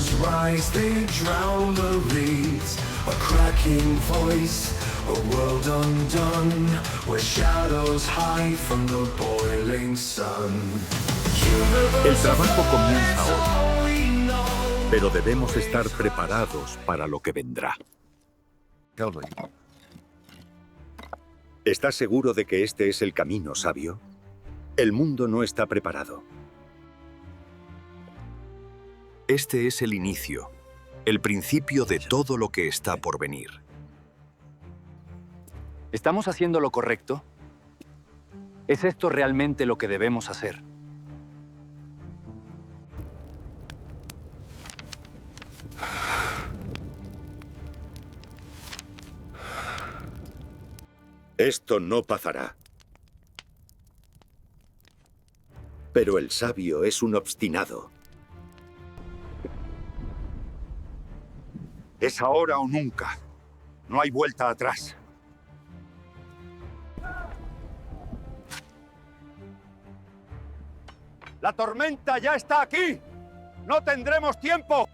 waters rise, they drown the reeds. A cracking voice, a world undone, where shadows hide from the boiling sun. El trabajo comienza hoy, pero debemos estar preparados para lo que vendrá. ¿Estás seguro de que este es el camino, sabio? El mundo no está preparado. Este es el inicio, el principio de todo lo que está por venir. ¿Estamos haciendo lo correcto? ¿Es esto realmente lo que debemos hacer? Esto no pasará. Pero el sabio es un obstinado. Es ahora o nunca. No hay vuelta atrás. ¡La tormenta ya está aquí! ¡No tendremos tiempo!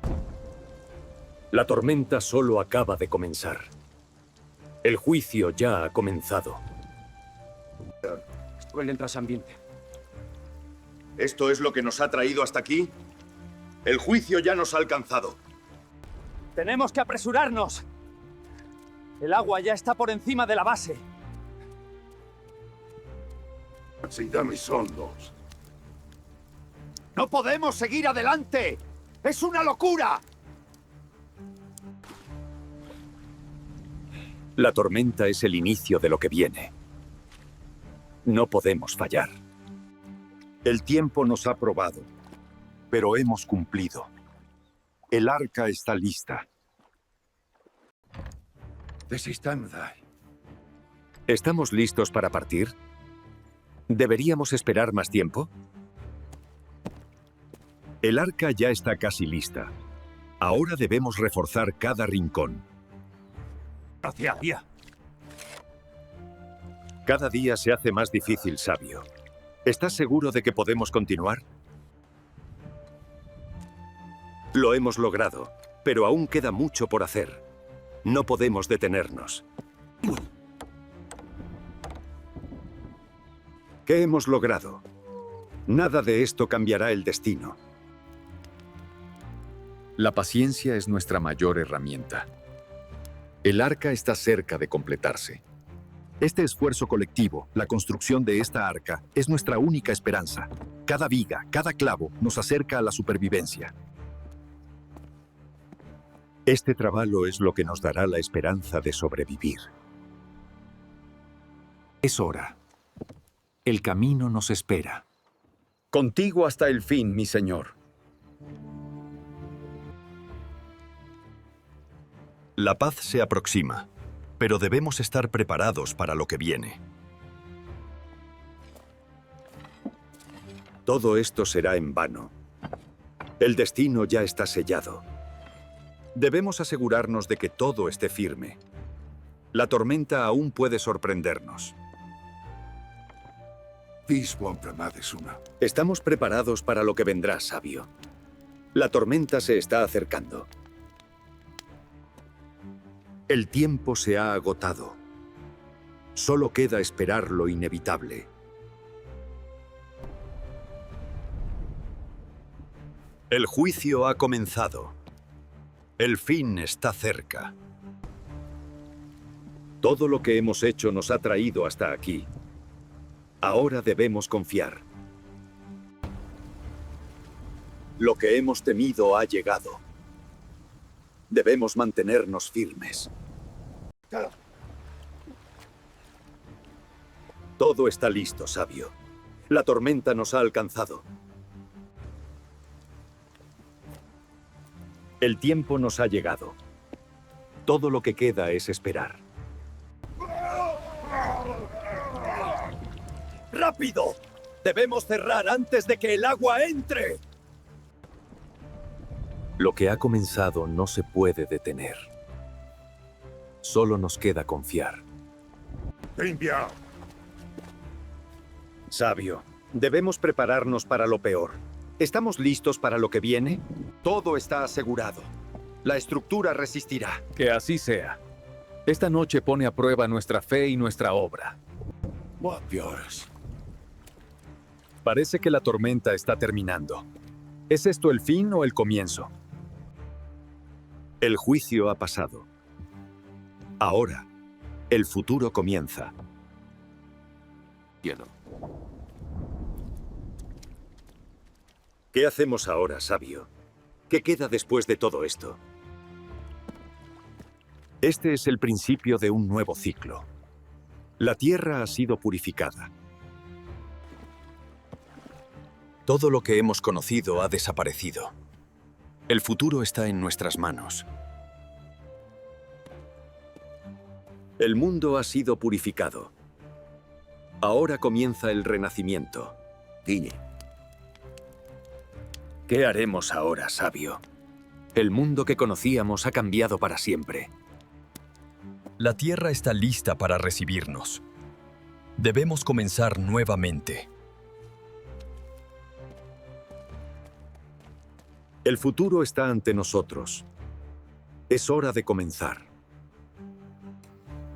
La tormenta solo acaba de comenzar. El juicio ya ha comenzado. ¿Esto es lo que nos ha traído hasta aquí? El juicio ya nos ha alcanzado. ¡Tenemos que apresurarnos! El agua ya está por encima de la base. Sí, dame sondos. ¡No podemos seguir adelante! ¡Es una locura! La tormenta es el inicio de lo que viene. No podemos fallar. El tiempo nos ha probado, pero hemos cumplido. El arca está lista. ¿Estamos listos para partir? ¿Deberíamos esperar más tiempo? El arca ya está casi lista. Ahora debemos reforzar cada rincón. Hacia allá. Cada día se hace más difícil, sabio. ¿Estás seguro de que podemos continuar? Lo hemos logrado, pero aún queda mucho por hacer. No podemos detenernos. ¿Qué hemos logrado? Nada de esto cambiará el destino. La paciencia es nuestra mayor herramienta. El arca está cerca de completarse. Este esfuerzo colectivo, la construcción de esta arca, es nuestra única esperanza. Cada viga, cada clavo nos acerca a la supervivencia. Este trabajo es lo que nos dará la esperanza de sobrevivir. Es hora. El camino nos espera. Contigo hasta el fin, mi señor. La paz se aproxima, pero debemos estar preparados para lo que viene. Todo esto será en vano. El destino ya está sellado. Debemos asegurarnos de que todo esté firme. La tormenta aún puede sorprendernos. Estamos preparados para lo que vendrá, sabio. La tormenta se está acercando. El tiempo se ha agotado. Solo queda esperar lo inevitable. El juicio ha comenzado. El fin está cerca. Todo lo que hemos hecho nos ha traído hasta aquí. Ahora debemos confiar. Lo que hemos temido ha llegado. Debemos mantenernos firmes. Todo está listo, sabio. La tormenta nos ha alcanzado. El tiempo nos ha llegado. Todo lo que queda es esperar. ¡Rápido! ¡Debemos cerrar antes de que el agua entre! Lo que ha comenzado no se puede detener. Solo nos queda confiar. ¡Limpia! Sabio, debemos prepararnos para lo peor. ¿Estamos listos para lo que viene? Todo está asegurado. La estructura resistirá. Que así sea. Esta noche pone a prueba nuestra fe y nuestra obra. Parece que la tormenta está terminando. ¿Es esto el fin o el comienzo? El juicio ha pasado. Ahora, el futuro comienza. ¿Qué hacemos ahora, sabio? ¿Qué queda después de todo esto? Este es el principio de un nuevo ciclo. La tierra ha sido purificada. Todo lo que hemos conocido ha desaparecido. El futuro está en nuestras manos. El mundo ha sido purificado. Ahora comienza el renacimiento. ¿Qué haremos ahora, sabio? El mundo que conocíamos ha cambiado para siempre. La Tierra está lista para recibirnos. Debemos comenzar nuevamente. El futuro está ante nosotros. Es hora de comenzar.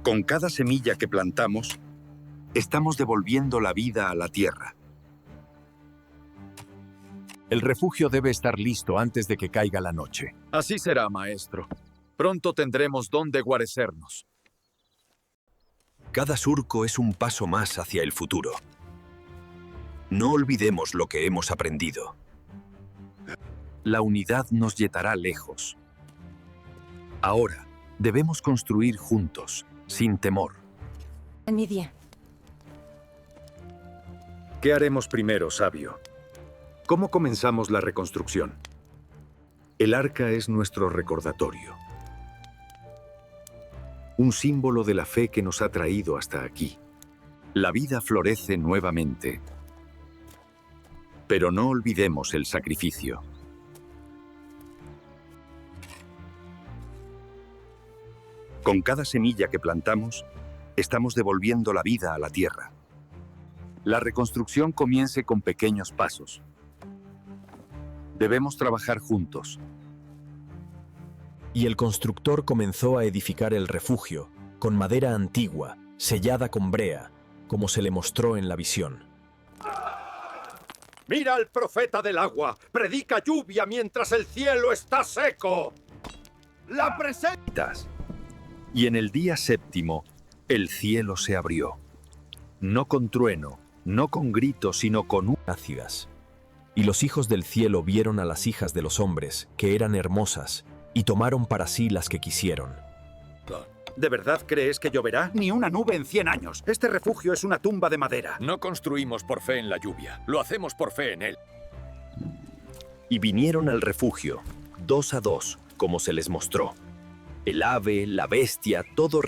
Con cada semilla que plantamos, estamos devolviendo la vida a la tierra. El refugio debe estar listo antes de que caiga la noche. Así será, maestro. Pronto tendremos dónde guarecernos. Cada surco es un paso más hacia el futuro. No olvidemos lo que hemos aprendido. La unidad nos llevará lejos. Ahora, debemos construir juntos, sin temor. Nidia. ¿Qué haremos primero, sabio? ¿Cómo comenzamos la reconstrucción? El arca es nuestro recordatorio. Un símbolo de la fe que nos ha traído hasta aquí. La vida florece nuevamente. Pero no olvidemos el sacrificio. Con cada semilla que plantamos, estamos devolviendo la vida a la tierra. La reconstrucción comience con pequeños pasos. Debemos trabajar juntos. Y el constructor comenzó a edificar el refugio, con madera antigua, sellada con brea, como se le mostró en la visión. ¡Mira al profeta del agua! ¡Predica lluvia mientras el cielo está seco! ¡La presentas! Y en el día séptimo, el cielo se abrió. No con trueno, no con grito, sino con ácidas. Y los hijos del cielo vieron a las hijas de los hombres, que eran hermosas, y tomaron para sí las que quisieron. ¿De verdad crees que lloverá? Ni una nube en 100 años. Este refugio es una tumba de madera. No construimos por fe en la lluvia, lo hacemos por fe en él. Y vinieron al refugio, 2 a 2, como se les mostró. El ave, la bestia, todo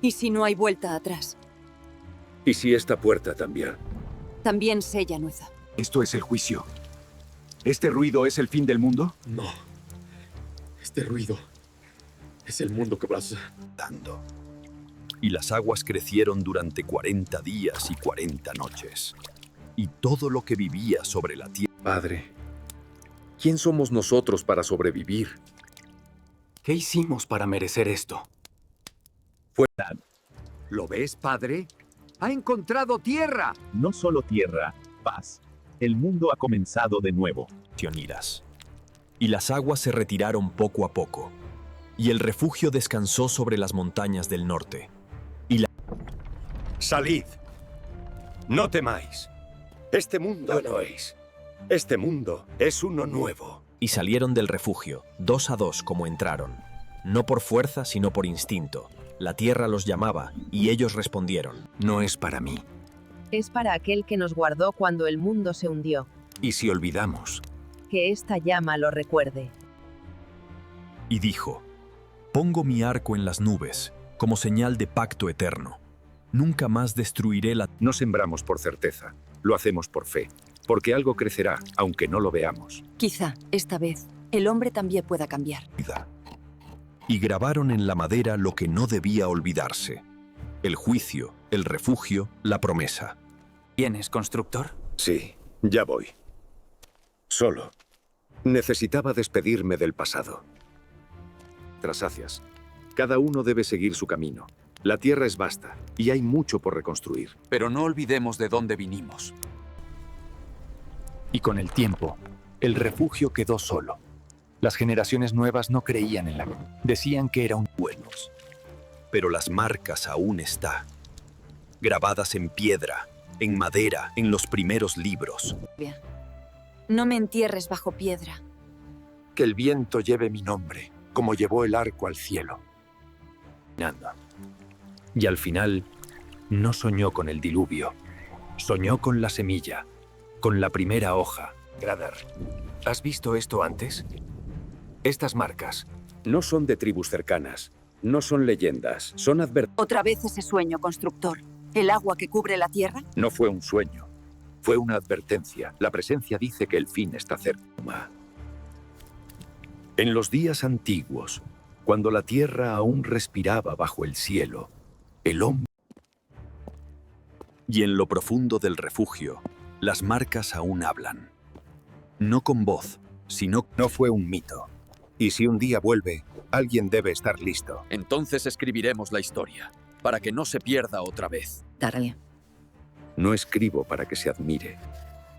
¿Y si no hay vuelta atrás? ¿Y si esta puerta también? También sella Nueza. ¿Esto es el juicio? ¿Este ruido es el fin del mundo? No. Este ruido es el mundo que vas dando. Y las aguas crecieron durante 40 días y 40 noches. Y todo lo que vivía sobre la tierra. Padre, ¿quién somos nosotros para sobrevivir? ¿Qué hicimos para merecer esto? ¿Lo ves, padre? ¡Ha encontrado tierra! No solo tierra, paz. El mundo ha comenzado de nuevo. Unidas. Y las aguas se retiraron poco a poco. Y el refugio descansó sobre las montañas del norte. Salid. No temáis. Este mundo no es. Este mundo es uno nuevo. Y salieron del refugio, 2 a 2 como entraron. No por fuerza, sino por instinto. La tierra los llamaba, y ellos respondieron. No es para mí. Es para aquel que nos guardó cuando el mundo se hundió. ¿Y si olvidamos? Que esta llama lo recuerde. Y dijo, pongo mi arco en las nubes, como señal de pacto eterno. Nunca más destruiré la... No sembramos por certeza, lo hacemos por fe, porque algo crecerá, aunque no lo veamos. Quizá, esta vez, el hombre también pueda cambiar. Y grabaron en la madera lo que no debía olvidarse. El juicio, el refugio, la promesa. ¿Quién es constructor? Sí, Ya voy. Solo. Necesitaba despedirme del pasado. Trasacias. Cada uno debe seguir su camino. La tierra es vasta y hay mucho por reconstruir. Pero no olvidemos de dónde vinimos. Y con el tiempo, el refugio quedó solo. Las generaciones nuevas no creían en la... Decían que era un... Buenos. Pero las marcas aún están. Grabadas en piedra, en madera, en los primeros libros. Bien. No me entierres bajo piedra. Que el viento lleve mi nombre, como llevó el arco al cielo. Y al final, no soñó con el diluvio. Soñó con la semilla, con la primera hoja. Gradar, ¿has visto esto antes? Estas marcas no son de tribus cercanas, no son leyendas, son advertencias. ¿Otra vez ese sueño, constructor? ¿El agua que cubre la tierra? No fue un sueño, fue una advertencia. La presencia dice que el fin está cerca. En los días antiguos, cuando la tierra aún respiraba bajo el cielo, el hombre... Y en lo profundo del refugio, las marcas aún hablan. No con voz, sino... No fue un mito. Y si un día vuelve, alguien debe estar listo. Entonces escribiremos la historia, para que no se pierda otra vez. Tarle. No escribo para que se admire.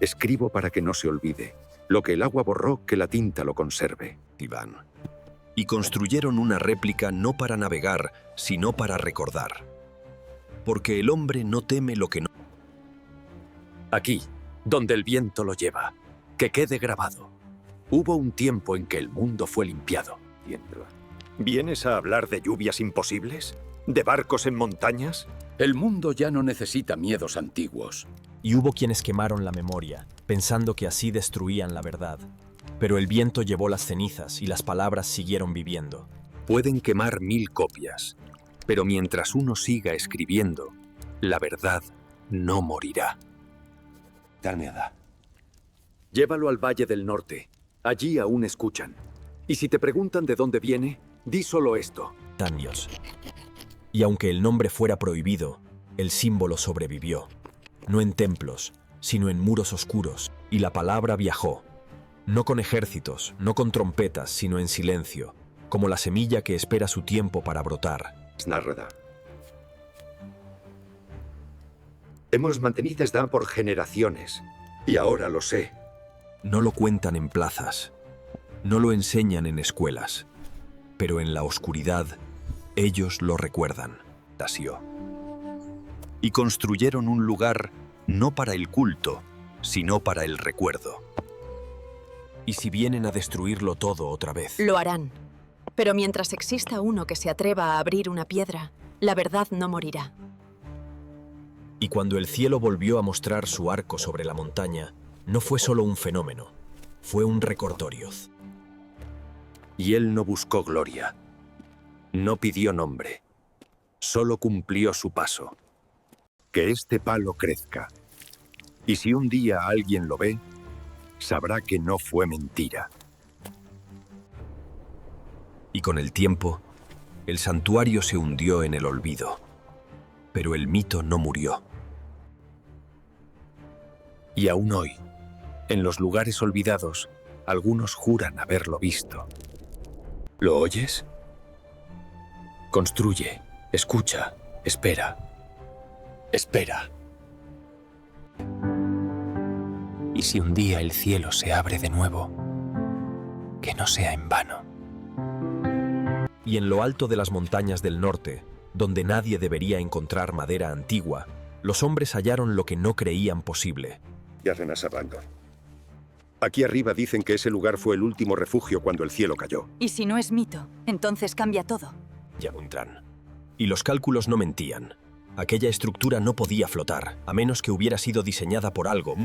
Escribo para que no se olvide. Lo que el agua borró, que la tinta lo conserve. Iván. Y construyeron una réplica no para navegar, sino para recordar. Porque el hombre no teme lo que no... Aquí, donde el viento lo lleva, que quede grabado. Hubo un tiempo en que el mundo fue limpiado. ¿Vienes a hablar de lluvias imposibles? ¿De barcos en montañas? El mundo ya no necesita miedos antiguos. Y hubo quienes quemaron la memoria, pensando que así destruían la verdad. Pero el viento llevó las cenizas y las palabras siguieron viviendo. Pueden quemar 1000 copias, pero mientras uno siga escribiendo, la verdad no morirá. Taneda. Llévalo al Valle del Norte. Allí aún escuchan. Y si te preguntan de dónde viene, di solo esto. Años. Y aunque el nombre fuera prohibido, el símbolo sobrevivió. No en templos, sino en muros oscuros. Y la palabra viajó. No con ejércitos, no con trompetas, sino en silencio. Como la semilla que espera su tiempo para brotar. Snarreda. Hemos mantenido esta por generaciones. Y ahora lo sé. No lo cuentan en plazas, no lo enseñan en escuelas, pero en la oscuridad ellos lo recuerdan. Tasio. Y construyeron un lugar no para el culto, sino para el recuerdo. Y si vienen a destruirlo todo otra vez... Lo harán. Pero mientras exista uno que se atreva a abrir una piedra, la verdad no morirá. Y cuando el cielo volvió a mostrar su arco sobre la montaña, no fue solo un fenómeno, fue un recordatorio. Y él no buscó gloria, no pidió nombre, solo cumplió su paso. Que este palo crezca. Y si un día alguien lo ve, sabrá que no fue mentira. Y con el tiempo, el santuario se hundió en el olvido, pero el mito no murió. Y aún hoy, en los lugares olvidados, algunos juran haberlo visto. ¿Lo oyes? Construye, escucha, espera. Espera. Y si un día el cielo se abre de nuevo, que no sea en vano. Y en lo alto de las montañas del norte, donde nadie debería encontrar madera antigua, los hombres hallaron lo que no creían posible. Aquí arriba dicen que ese lugar fue el último refugio cuando el cielo cayó. Y si no es mito, entonces cambia todo. Yaguntran. Y los cálculos no mentían. Aquella estructura no podía flotar, a menos que hubiera sido diseñada por algo.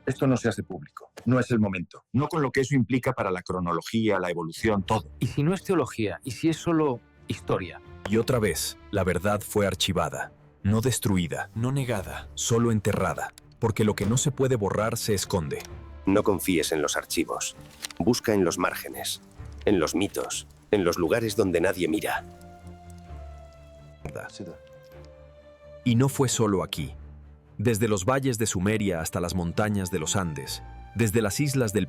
Esto no se hace público. No es el momento. No con lo que eso implica para la cronología, la evolución, todo. ¿Y si no es teología? ¿Y si es solo historia? Y otra vez, la verdad fue archivada. No destruida, no negada, solo enterrada. Porque lo que no se puede borrar se esconde. No confíes en los archivos. Busca en los márgenes, en los mitos, en los lugares donde nadie mira. Y no fue solo aquí. Desde los valles de Sumeria hasta las montañas de los Andes, desde las islas del...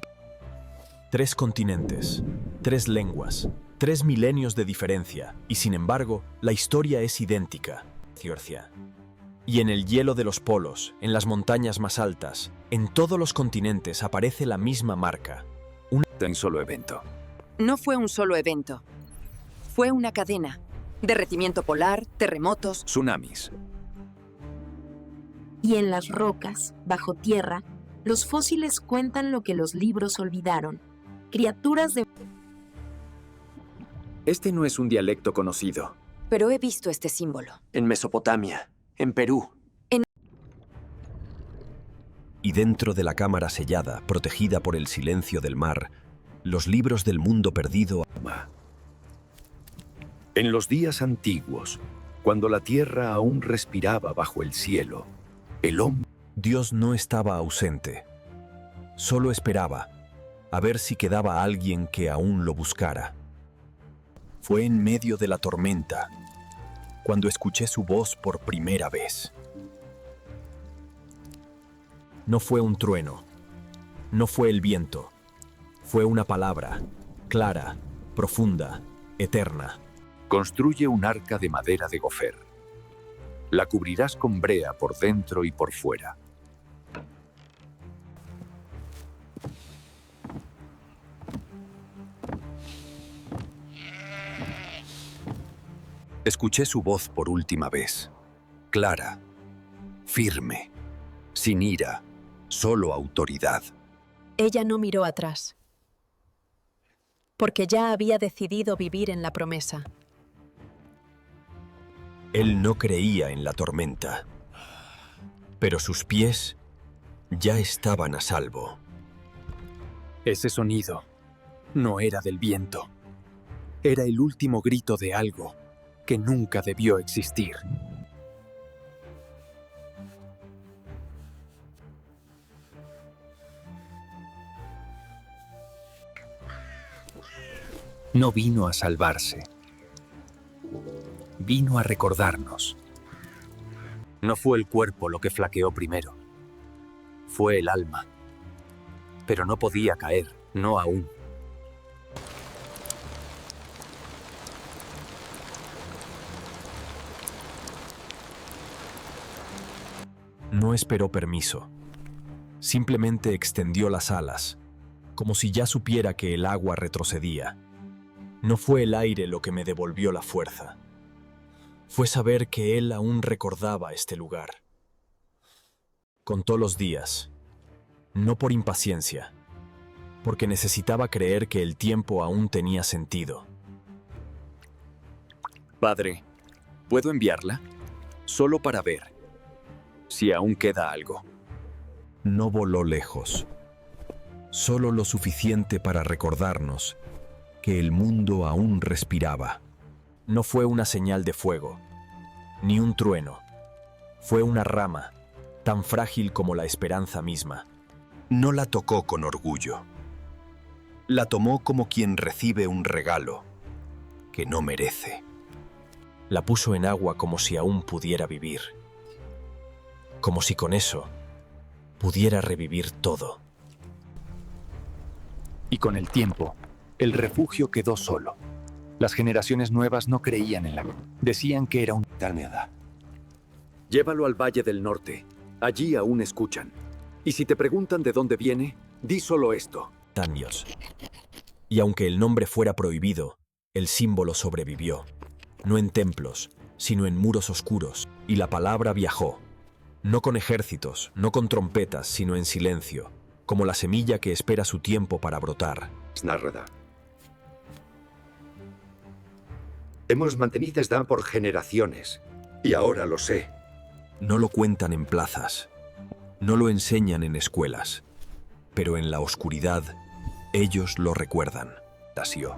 3 continentes, 3 lenguas, 3 milenios de diferencia, y sin embargo, la historia es idéntica. Georgia. Y en el hielo de los polos, en las montañas más altas, en todos los continentes aparece la misma marca. Un solo evento. No fue un solo evento. Fue una cadena. Derretimiento polar, terremotos, Tsunamis. Y en las rocas, bajo tierra, los fósiles cuentan lo que los libros olvidaron. Criaturas de... Este no es un dialecto conocido. Pero he visto este símbolo. En Mesopotamia, en Perú. Y dentro de la cámara sellada, protegida por el silencio del mar, los libros del mundo perdido. En los días antiguos, cuando la tierra aún respiraba bajo el cielo, el hombre... Dios no estaba ausente. Solo esperaba a ver si quedaba alguien que aún lo buscara. Fue en medio de la tormenta cuando escuché su voz por primera vez. No fue un trueno, no fue el viento, fue una palabra, clara, profunda, eterna. Construye un arca de madera de gofer. La cubrirás con brea por dentro y por fuera. Escuché su voz por última vez, clara, firme, sin ira, solo autoridad. Ella no miró atrás, porque ya había decidido vivir en la promesa. Él no creía en la tormenta, pero sus pies ya estaban a salvo. Ese sonido no era del viento. Era el último grito de algo que nunca debió existir. No vino a salvarse. Vino a recordarnos. No fue el cuerpo lo que flaqueó primero. Fue el alma. Pero no podía caer, no aún. No esperó permiso. Simplemente extendió las alas, como si ya supiera que el agua retrocedía. No fue el aire lo que me devolvió la fuerza. Fue saber que él aún recordaba este lugar. Contó los días, no por impaciencia, porque necesitaba creer que el tiempo aún tenía sentido. Padre, ¿puedo enviarla? Solo para ver si aún queda algo. No voló lejos, solo lo suficiente para recordarnos que el mundo aún respiraba. No fue una señal de fuego, ni un trueno. Fue una rama, tan frágil como la esperanza misma. No la tocó con orgullo. La tomó como quien recibe un regalo que no merece. La puso en agua como si aún pudiera vivir. Como si con eso pudiera revivir todo. Y con el tiempo, el refugio quedó solo. Las generaciones nuevas no creían en la... Decían que era un... Taneda. Llévalo al Valle del Norte. Allí aún escuchan. Y si te preguntan de dónde viene, di solo esto. Años. Y aunque el nombre fuera prohibido, el símbolo sobrevivió. No en templos, sino en muros oscuros. Y la palabra viajó. No con ejércitos, no con trompetas, sino en silencio, como la semilla que espera su tiempo para brotar. Snarrada. Hemos mantenido esta por generaciones, y ahora lo sé. No lo cuentan en plazas, no lo enseñan en escuelas, pero en la oscuridad ellos lo recuerdan. Tasio.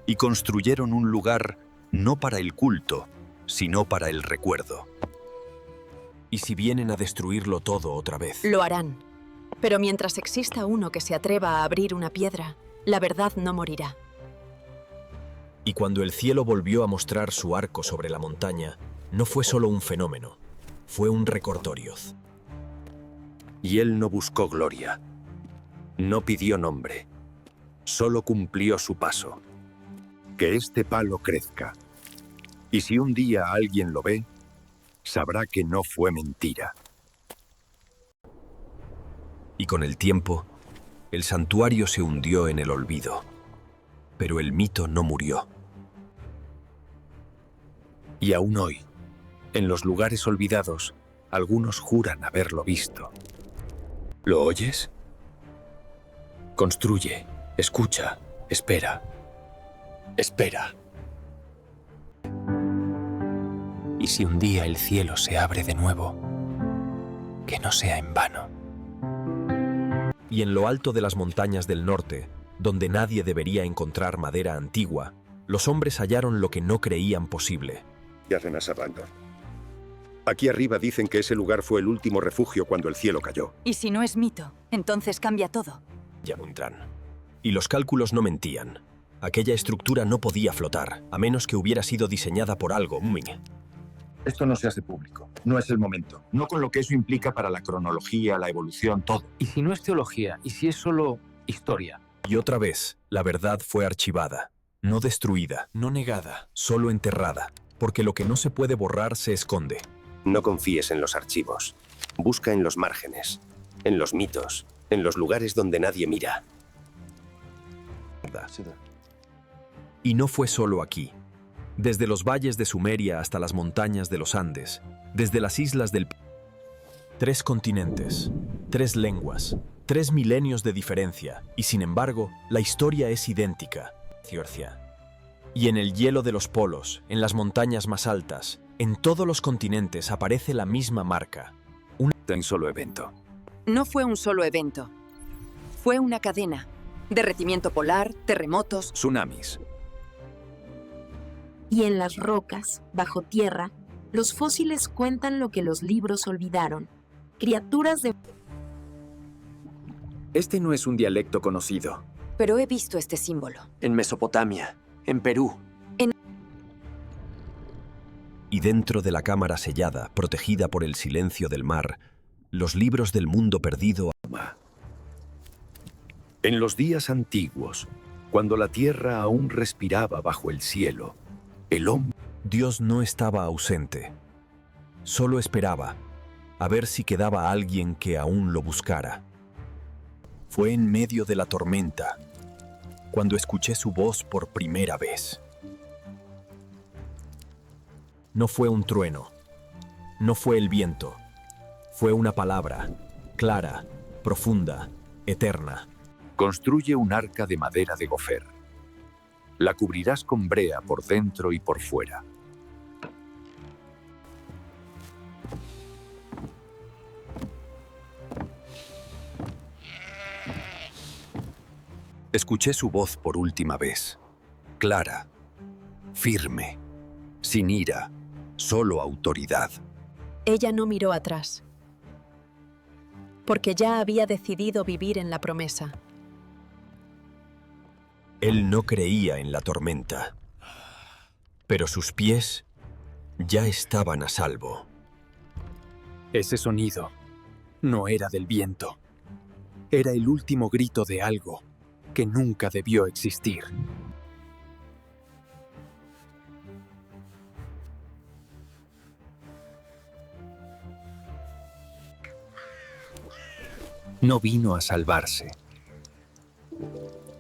Y construyeron un lugar no para el culto, sino para el recuerdo. Y si vienen a destruirlo todo otra vez... Lo harán. Pero mientras exista uno que se atreva a abrir una piedra, la verdad no morirá. Y cuando el cielo volvió a mostrar su arco sobre la montaña, no fue solo un fenómeno. fue un Recortorios. Y él no buscó gloria, no pidió nombre, solo cumplió su paso. Que este palo crezca. Y si un día alguien lo ve, sabrá que no fue mentira. Y con el tiempo, el santuario se hundió en el olvido. Pero el mito no murió. Y aún hoy, en los lugares olvidados, algunos juran haberlo visto. ¿Lo oyes? Construye, escucha, espera. Espera. Y si un día el cielo se abre de nuevo, que no sea en vano. Y en lo alto de las montañas del norte, donde nadie debería encontrar madera antigua, los hombres hallaron lo que no creían posible. Yarrenas Abandon. Aquí arriba dicen que ese lugar fue el último refugio cuando el cielo cayó. Y si no es mito, entonces cambia todo. Yamuntran. Y los cálculos no mentían. Aquella estructura no podía flotar, a menos que hubiera sido diseñada por algo. Esto no se hace público. No es el momento. No con lo que eso implica para la cronología, la evolución, todo. ¿Y si no es teología? ¿Y si es solo historia? Y otra vez, la verdad fue archivada, no destruida, no negada, solo enterrada, porque lo que no se puede borrar se esconde. No confíes en los archivos. Busca en los márgenes, en los mitos, en los lugares donde nadie mira. Y no fue solo aquí. Desde los valles de Sumeria hasta las montañas de los Andes, desde las islas del... 3 continentes, 3 lenguas, 3 milenios de diferencia, y sin embargo, la historia es idéntica. Y en el hielo de los polos, en las montañas más altas, en todos los continentes aparece la misma marca. Un solo evento. No fue un solo evento. Fue una cadena. Derretimiento polar, terremotos, tsunamis. Y en las rocas, bajo tierra, los fósiles cuentan lo que los libros olvidaron. Criaturas de... Este no es un dialecto conocido. Pero he visto este símbolo. En Mesopotamia, en Perú. Y dentro de la cámara sellada, protegida por el silencio del mar, los libros del mundo perdido. En los días antiguos, cuando la tierra aún respiraba bajo el cielo, el hombre... Dios no estaba ausente. Solo esperaba, a ver si quedaba alguien que aún lo buscara. Fue en medio de la tormenta, cuando escuché su voz por primera vez. No fue un trueno, no fue el viento, fue una palabra, clara, profunda, eterna. Construye un arca de madera de gofer. La cubrirás con brea por dentro y por fuera. Escuché su voz por última vez, clara, firme, sin ira, solo autoridad. Ella no miró atrás, porque ya había decidido vivir en la promesa. Él no creía en la tormenta, pero sus pies ya estaban a salvo. Ese sonido no era del viento. Era el último grito de algo que nunca debió existir. No vino a salvarse.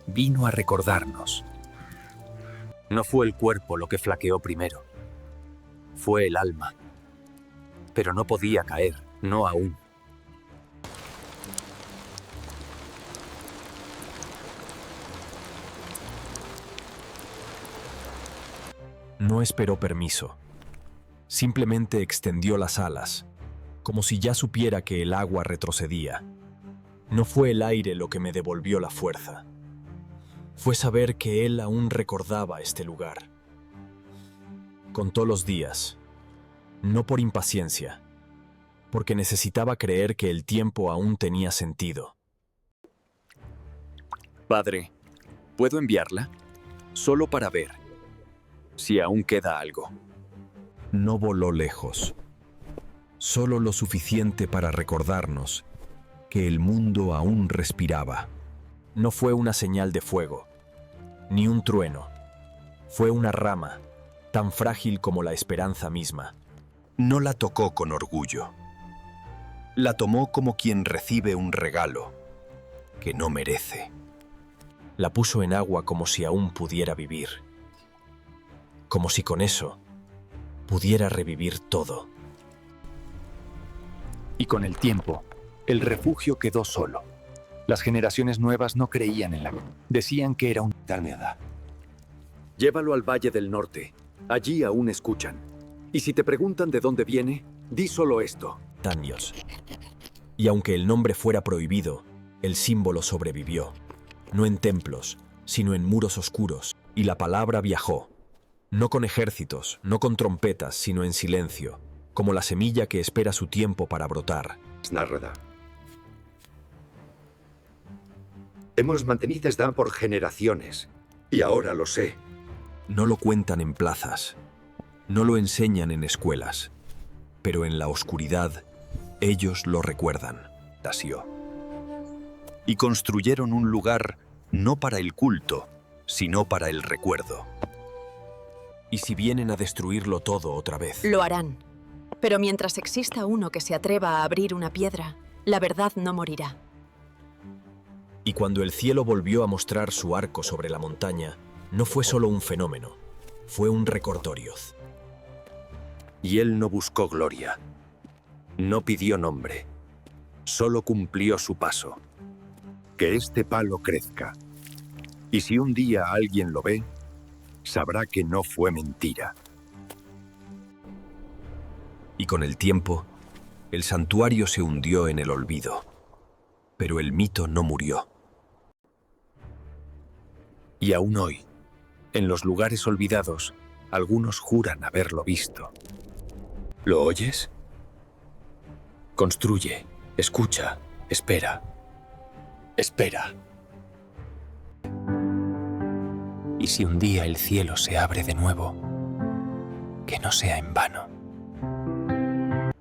Vino a recordarnos. No fue el cuerpo lo que flaqueó primero. Fue el alma. Pero no podía caer, no aún. No esperó permiso. Simplemente extendió las alas, como si ya supiera que el agua retrocedía. No fue el aire lo que me devolvió la fuerza. Fue saber que él aún recordaba este lugar. Contó los días, no por impaciencia, porque necesitaba creer que el tiempo aún tenía sentido. Padre, ¿puedo enviarla? Solo para ver si aún queda algo. No voló lejos. solo lo suficiente para recordarnos que el mundo aún respiraba. No fue una señal de fuego, ni un trueno. Fue una rama, tan frágil como la esperanza misma. No la tocó con orgullo. La tomó como quien recibe un regalo que no merece. La puso en agua como si aún pudiera vivir. Como si con eso pudiera revivir todo. Y con el tiempo, el refugio quedó solo. Las generaciones nuevas no creían en la... Decían que era un... Nada. Llévalo al Valle del Norte. Allí aún escuchan. Y si te preguntan de dónde viene, di solo esto. Años. Y aunque el nombre fuera prohibido, el símbolo sobrevivió. No en templos, sino en muros oscuros. Y la palabra viajó. No con ejércitos, no con trompetas, sino en silencio. Como la semilla que espera su tiempo para brotar. Narrada. Hemos mantenido esta por generaciones. Y ahora lo sé. No lo cuentan en plazas. No lo enseñan en escuelas. Pero en la oscuridad, ellos lo recuerdan. Nació. Y construyeron un lugar no para el culto, sino para el recuerdo. ¿Y si vienen a destruirlo todo otra vez? Lo harán. Pero mientras exista uno que se atreva a abrir una piedra, la verdad no morirá. Y cuando el cielo volvió a mostrar su arco sobre la montaña, no fue solo un fenómeno, fue un recordatorio. Y él no buscó gloria, no pidió nombre, solo cumplió su paso. Que este palo crezca. Y si un día alguien lo ve, sabrá que no fue mentira. Y con el tiempo, el santuario se hundió en el olvido. Pero el mito no murió. Y aún hoy, en los lugares olvidados, algunos juran haberlo visto. ¿Lo oyes? Construye, escucha, espera. Espera. Y si un día el cielo se abre de nuevo, que no sea en vano.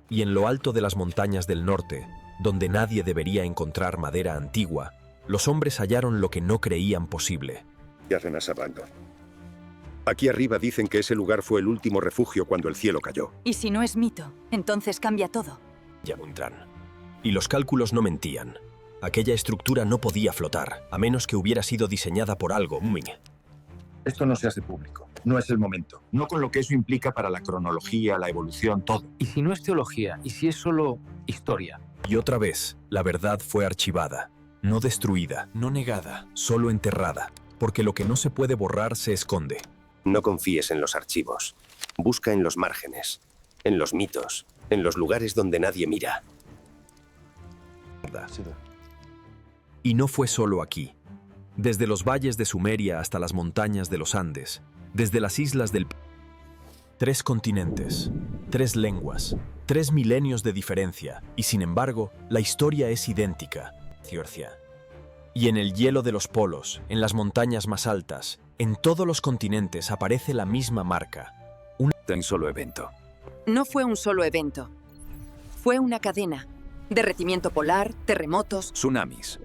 Y en lo alto de las montañas del norte, donde nadie debería encontrar madera antigua, los hombres hallaron lo que no creían posible. Aquí arriba dicen que ese lugar fue el último refugio cuando el cielo cayó. Y si no es mito, entonces cambia todo. Yamuntran. Y los cálculos no mentían. Aquella estructura no podía flotar, a menos que hubiera sido diseñada por algo. Esto no se hace público. No es el momento. No con lo que eso implica para la cronología, la evolución, todo. ¿Y si no es teología? ¿Y si es solo historia? Y otra vez, la verdad fue archivada, no destruida, no negada, solo enterrada, porque lo que no se puede borrar se esconde. No confíes en los archivos. Busca en los márgenes, en los mitos, en los lugares donde nadie mira. Y no fue solo aquí. Desde los valles de Sumeria hasta las montañas de los Andes, desde las islas del... 3 continentes, 3 lenguas, 3 milenios de diferencia, y sin embargo, la historia es idéntica. Y en el hielo de los polos, en las montañas más altas, en todos los continentes aparece la misma marca. Un solo evento. No fue un solo evento. Fue una cadena. Derretimiento polar, terremotos, tsunamis.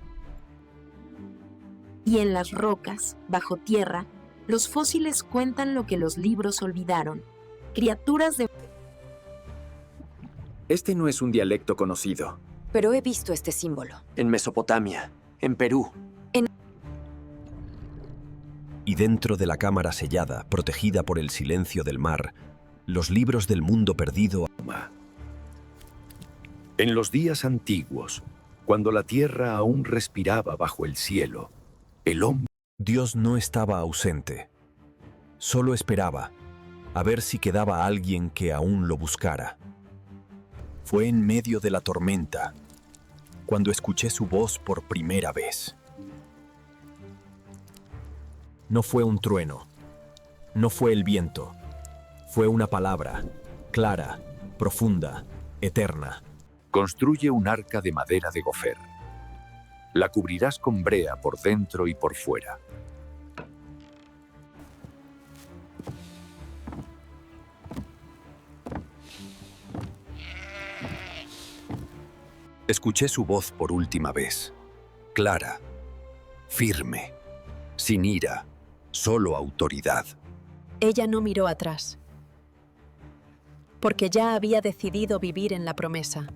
Y en las rocas, bajo tierra, los fósiles cuentan lo que los libros olvidaron. Criaturas de... Este no es un dialecto conocido. Pero he visto este símbolo. En Mesopotamia, en Perú. Y dentro de la cámara sellada, protegida por el silencio del mar, los libros del mundo perdido. En los días antiguos, cuando la tierra aún respiraba bajo el cielo, el hombre... Dios no estaba ausente. Solo esperaba a ver si quedaba alguien que aún lo buscara. Fue en medio de la tormenta cuando escuché su voz por primera vez. No fue un trueno, no fue el viento, fue una palabra, clara, profunda, eterna. Construye un arca de madera de gofer. La cubrirás con brea por dentro y por fuera. Escuché su voz por última vez, clara, firme, sin ira, solo autoridad. Ella no miró atrás, porque ya había decidido vivir en la promesa.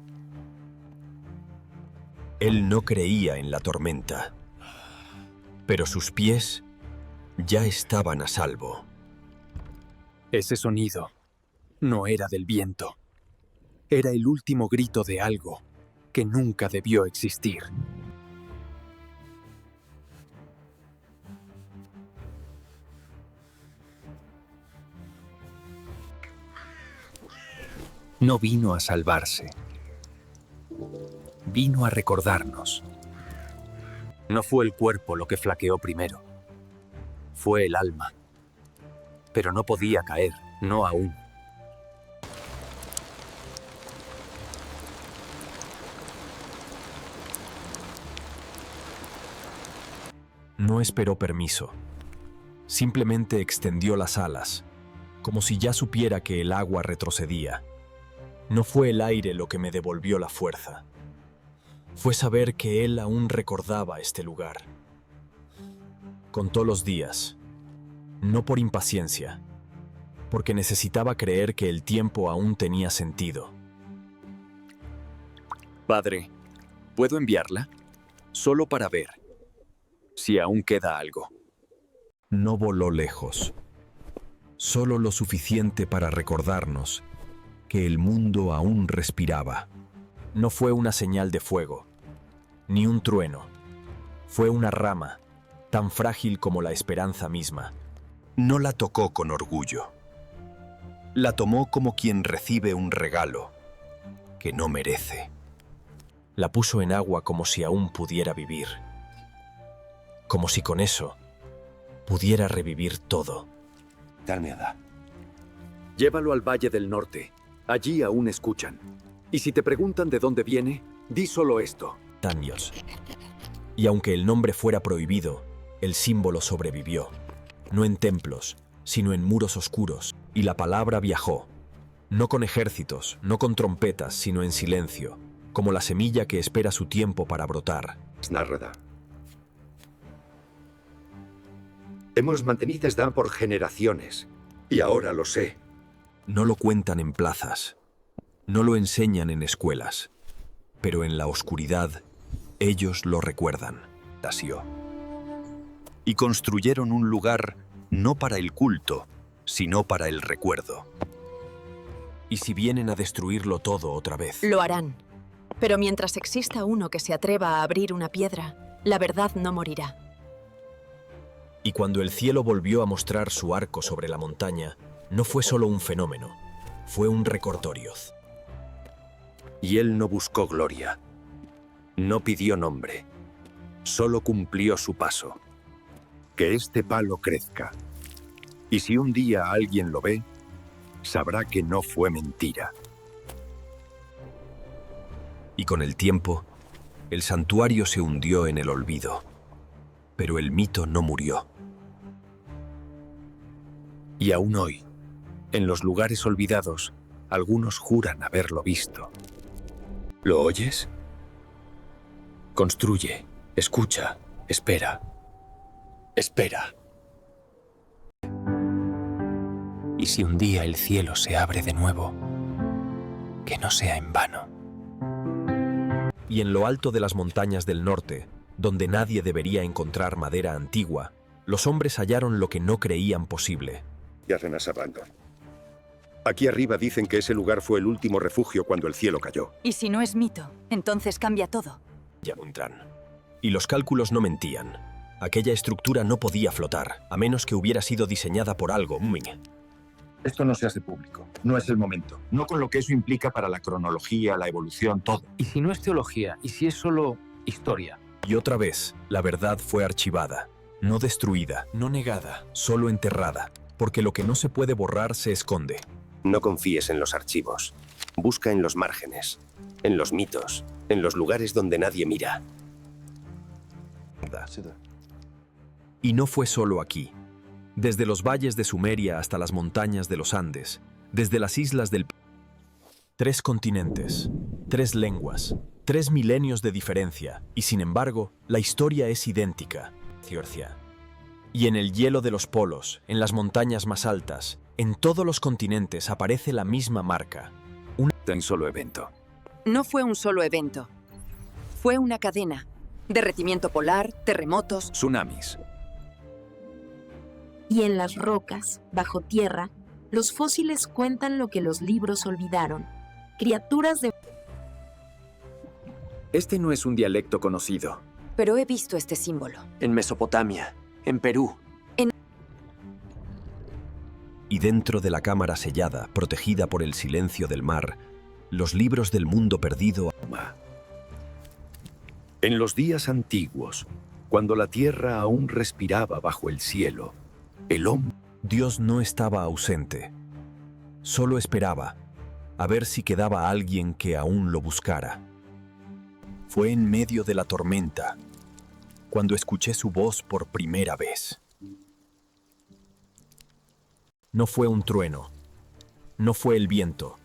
Él no creía en la tormenta, pero sus pies ya estaban a salvo. Ese sonido no era del viento. Era el último grito de algo que nunca debió existir. No vino a salvarse. Vino a recordarnos. No fue el cuerpo lo que flaqueó primero. Fue el alma. Pero no podía caer, no aún. No esperó permiso. Simplemente extendió las alas, como si ya supiera que el agua retrocedía. No fue el aire lo que me devolvió la fuerza. Fue saber que él aún recordaba este lugar. Contó los días, no por impaciencia, porque necesitaba creer que el tiempo aún tenía sentido. Padre, ¿puedo enviarla? Solo para ver si aún queda algo. No voló lejos, solo lo suficiente para recordarnos que el mundo aún respiraba. No fue una señal de fuego, ni un trueno. Fue una rama, tan frágil como la esperanza misma. No la tocó con orgullo. La tomó como quien recibe un regalo que no merece. La puso en agua como si aún pudiera vivir. Como si con eso pudiera revivir todo. Dalneada. Llévalo al Valle del Norte. Allí aún escuchan. Y si te preguntan de dónde viene, di solo esto. Años. Y aunque el nombre fuera prohibido, el símbolo sobrevivió. No en templos, sino en muros oscuros. Y la palabra viajó. No con ejércitos, no con trompetas, sino en silencio. Como la semilla que espera su tiempo para brotar. Snarrada. Hemos mantenido esta por generaciones. Y ahora lo sé. No lo cuentan en plazas. No lo enseñan en escuelas. Pero en la oscuridad, ellos lo recuerdan. Tasio. Y construyeron un lugar no para el culto, sino para el recuerdo. ¿Y si vienen a destruirlo todo otra vez? Lo harán. Pero mientras exista uno que se atreva a abrir una piedra, la verdad no morirá. Y cuando el cielo volvió a mostrar su arco sobre la montaña, no fue solo un fenómeno, fue un recordatorio. Y él no buscó gloria, no pidió nombre, solo cumplió su paso. Que este palo crezca. Y si un día alguien lo ve, sabrá que no fue mentira. Y con el tiempo, el santuario se hundió en el olvido. Pero el mito no murió. Y aún hoy, en los lugares olvidados, algunos juran haberlo visto. ¿Lo oyes? Construye, escucha, espera. Espera. Y si un día el cielo se abre de nuevo, que no sea en vano. Y en lo alto de las montañas del norte, donde nadie debería encontrar madera antigua, los hombres hallaron lo que no creían posible. Yarrenasabando. Aquí arriba dicen que ese lugar fue el último refugio cuando el cielo cayó. Y si no es mito, entonces cambia todo. Yamuntran. Y los cálculos no mentían. Aquella estructura no podía flotar, a menos que hubiera sido diseñada por algo. Esto no se hace público. No es el momento. No con lo que eso implica para la cronología, la evolución, todo. ¿Y si no es teología? ¿Y si es solo historia? Y otra vez, la verdad fue archivada, no destruida, no negada, solo enterrada, porque lo que no se puede borrar se esconde. No confíes en los archivos. Busca en los márgenes, en los mitos, en los lugares donde nadie mira. Y no fue solo aquí. Desde los valles de Sumeria hasta las montañas de los Andes, desde las islas del... 3 continentes, 3 lenguas, 3 milenios de diferencia, y sin embargo, la historia es idéntica. Ciorcia. Y en el hielo de los polos, en las montañas más altas, en todos los continentes aparece la misma marca. Un solo evento. No fue un solo evento. Fue una cadena. Derretimiento polar, terremotos, tsunamis. Y en las rocas, bajo tierra, los fósiles cuentan lo que los libros olvidaron. Criaturas de... Este no es un dialecto conocido. Pero he visto este símbolo. En Mesopotamia, en Perú. Y dentro de la cámara sellada, protegida por el silencio del mar, los libros del mundo perdido. En los días antiguos, cuando la tierra aún respiraba bajo el cielo, el hombre... Dios no estaba ausente. Solo esperaba a ver si quedaba alguien que aún lo buscara. Fue en medio de la tormenta cuando escuché su voz por primera vez. No fue un trueno, no fue el viento,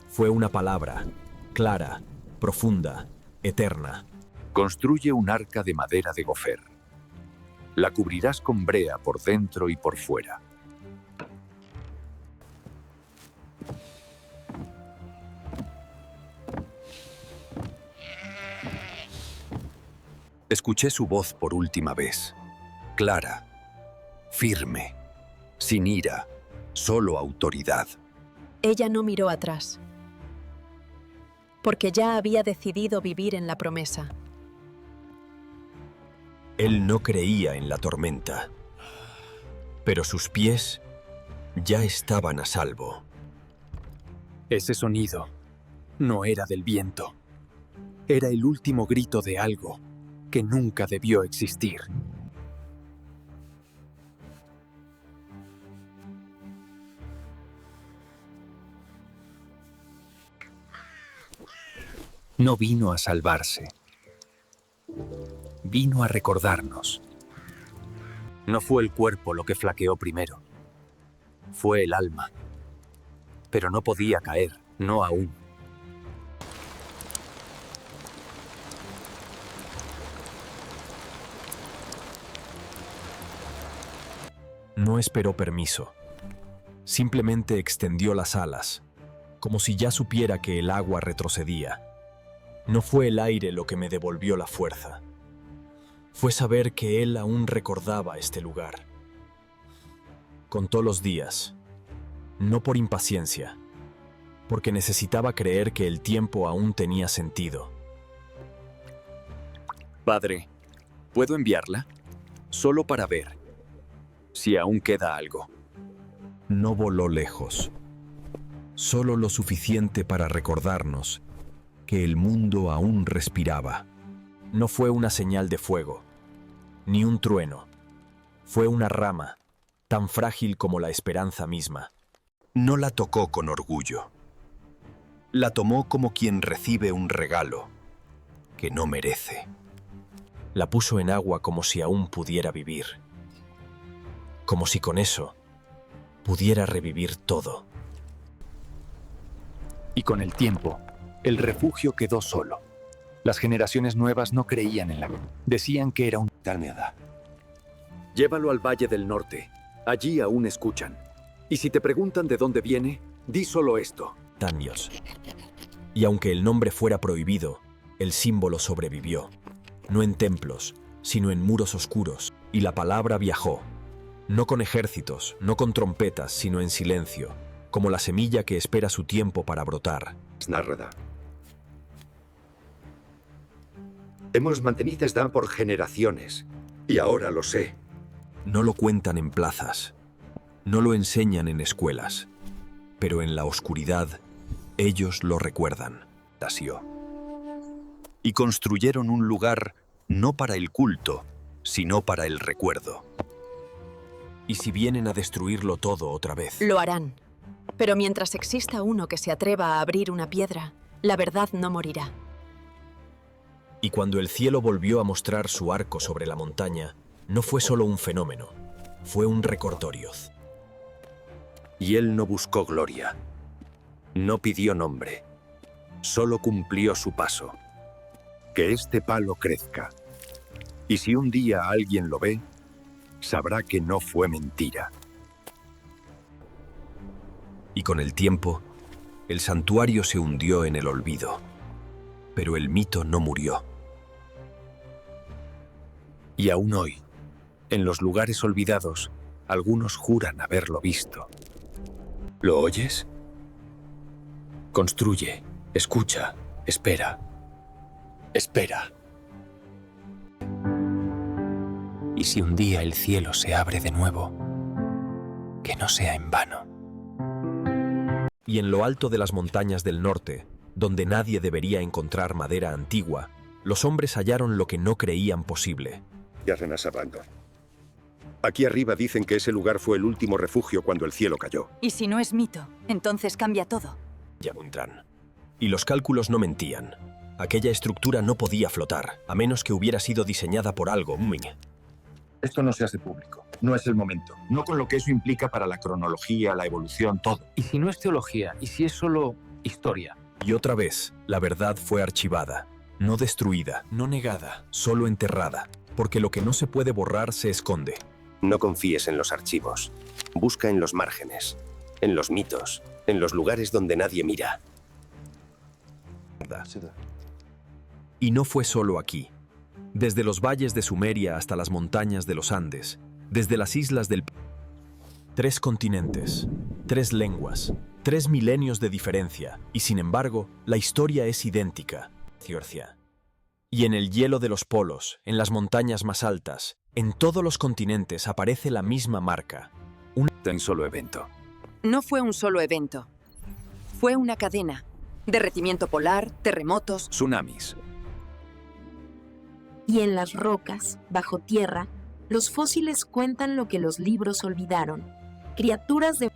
fue una palabra, clara, profunda, eterna. Construye un arca de madera de gofer. La cubrirás con brea por dentro y por fuera. Escuché su voz por última vez, clara, firme, sin ira, solo autoridad. Ella no miró atrás, porque ya había decidido vivir en la promesa. Él no creía en la tormenta, pero sus pies ya estaban a salvo. Ese sonido no era del viento. Era el último grito de algo que nunca debió existir. No vino a salvarse. Vino a recordarnos. No fue el cuerpo lo que flaqueó primero. Fue el alma. Pero no podía caer, no aún. No esperó permiso. Simplemente extendió las alas, como si ya supiera que el agua retrocedía. No fue el aire lo que me devolvió la fuerza. Fue saber que él aún recordaba este lugar. Contó los días, no por impaciencia, porque necesitaba creer que el tiempo aún tenía sentido. Padre, ¿puedo enviarla? Solo para ver si aún queda algo. No voló lejos, solo lo suficiente para recordarnos que el mundo aún respiraba. No fue una señal de fuego, ni un trueno. Fue una rama, tan frágil como la esperanza misma. No la tocó con orgullo. La tomó como quien recibe un regalo que no merece. La puso en agua como si aún pudiera vivir. Como si con eso pudiera revivir todo. Y con el tiempo, el refugio quedó solo. Las generaciones nuevas no creían en la... Decían que era un... Nada. Llévalo al Valle del Norte. Allí aún escuchan. Y si te preguntan de dónde viene, di solo esto. Años. Y aunque el nombre fuera prohibido, el símbolo sobrevivió. No en templos, sino en muros oscuros. Y la palabra viajó. No con ejércitos, no con trompetas, sino en silencio, como la semilla que espera su tiempo para brotar. Narrada. Hemos mantenido esta por generaciones, y ahora lo sé. No lo cuentan en plazas, no lo enseñan en escuelas, pero en la oscuridad ellos lo recuerdan. Tasio. Y construyeron un lugar no para el culto, sino para el recuerdo. ¿Y si vienen a destruirlo todo otra vez? Lo harán. Pero mientras exista uno que se atreva a abrir una piedra, la verdad no morirá. Y cuando el cielo volvió a mostrar su arco sobre la montaña, no fue solo un fenómeno, fue un recordatorio. Y él no buscó gloria, no pidió nombre, solo cumplió su paso. Que este palo crezca. Y si un día alguien lo ve, sabrá que no fue mentira. Y con el tiempo, el santuario se hundió en el olvido. Pero el mito no murió. Y aún hoy, en los lugares olvidados, algunos juran haberlo visto. ¿Lo oyes? Construye, escucha, espera. Espera. Y si un día el cielo se abre de nuevo, que no sea en vano. Y en lo alto de las montañas del norte, donde nadie debería encontrar madera antigua, los hombres hallaron lo que no creían posible. Yarrenasabando. Aquí arriba dicen que ese lugar fue el último refugio cuando el cielo cayó. Y si no es mito, entonces cambia todo. Yaguntran. Y los cálculos no mentían. Aquella estructura no podía flotar, a menos que hubiera sido diseñada por algo. Esto no se hace público. No es el momento. No con lo que eso implica para la cronología, la evolución, todo. ¿Y si no es teología? ¿Y si es solo historia? Y otra vez, la verdad fue archivada. No destruida, no negada, solo enterrada. Porque lo que no se puede borrar se esconde. No confíes en los archivos. Busca en los márgenes, en los mitos, en los lugares donde nadie mira. Y no fue solo aquí. Desde los valles de Sumeria hasta las montañas de los Andes, desde las islas del... 3 continentes, 3 lenguas, 3 milenios de diferencia, y sin embargo, la historia es idéntica. Y en el hielo de los polos, en las montañas más altas, en todos los continentes aparece la misma marca. Un solo evento. No fue un solo evento. Fue una cadena. Derretimiento polar, terremotos, tsunamis. Y en las rocas, bajo tierra, los fósiles cuentan lo que los libros olvidaron. Criaturas de...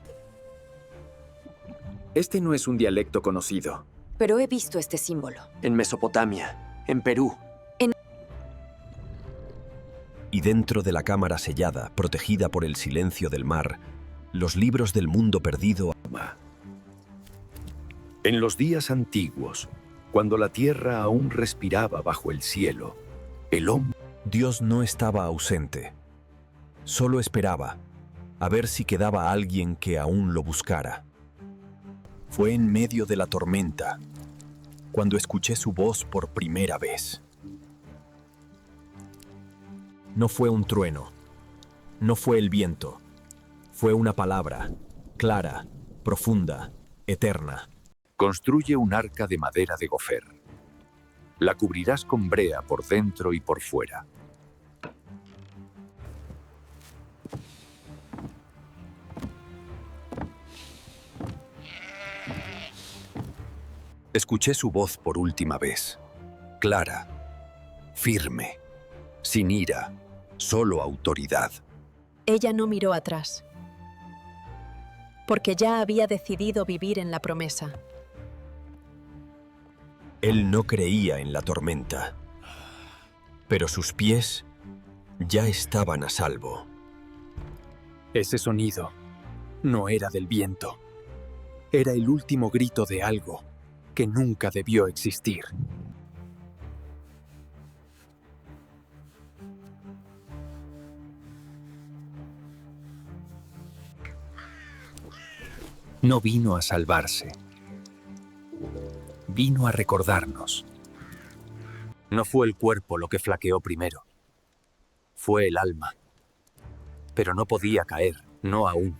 Este no es un dialecto conocido. Pero he visto este símbolo. En Mesopotamia, en Perú. Y dentro de la cámara sellada, protegida por el silencio del mar, los libros del mundo perdido. En los días antiguos, cuando la tierra aún respiraba bajo el cielo, el hombre... Dios no estaba ausente. Solo esperaba, a ver si quedaba alguien que aún lo buscara. Fue en medio de la tormenta, cuando escuché su voz por primera vez. No fue un trueno, no fue el viento, fue una palabra, clara, profunda, eterna. Construye un arca de madera de gofer. La cubrirás con brea por dentro y por fuera. Escuché su voz por última vez, clara, firme, sin ira, solo autoridad. Ella no miró atrás, porque ya había decidido vivir en la promesa. Él no creía en la tormenta, pero sus pies ya estaban a salvo. Ese sonido no era del viento. Era el último grito de algo que nunca debió existir. No vino a salvarse. Vino a recordarnos. No fue el cuerpo lo que flaqueó primero. Fue el alma. Pero no podía caer, no aún.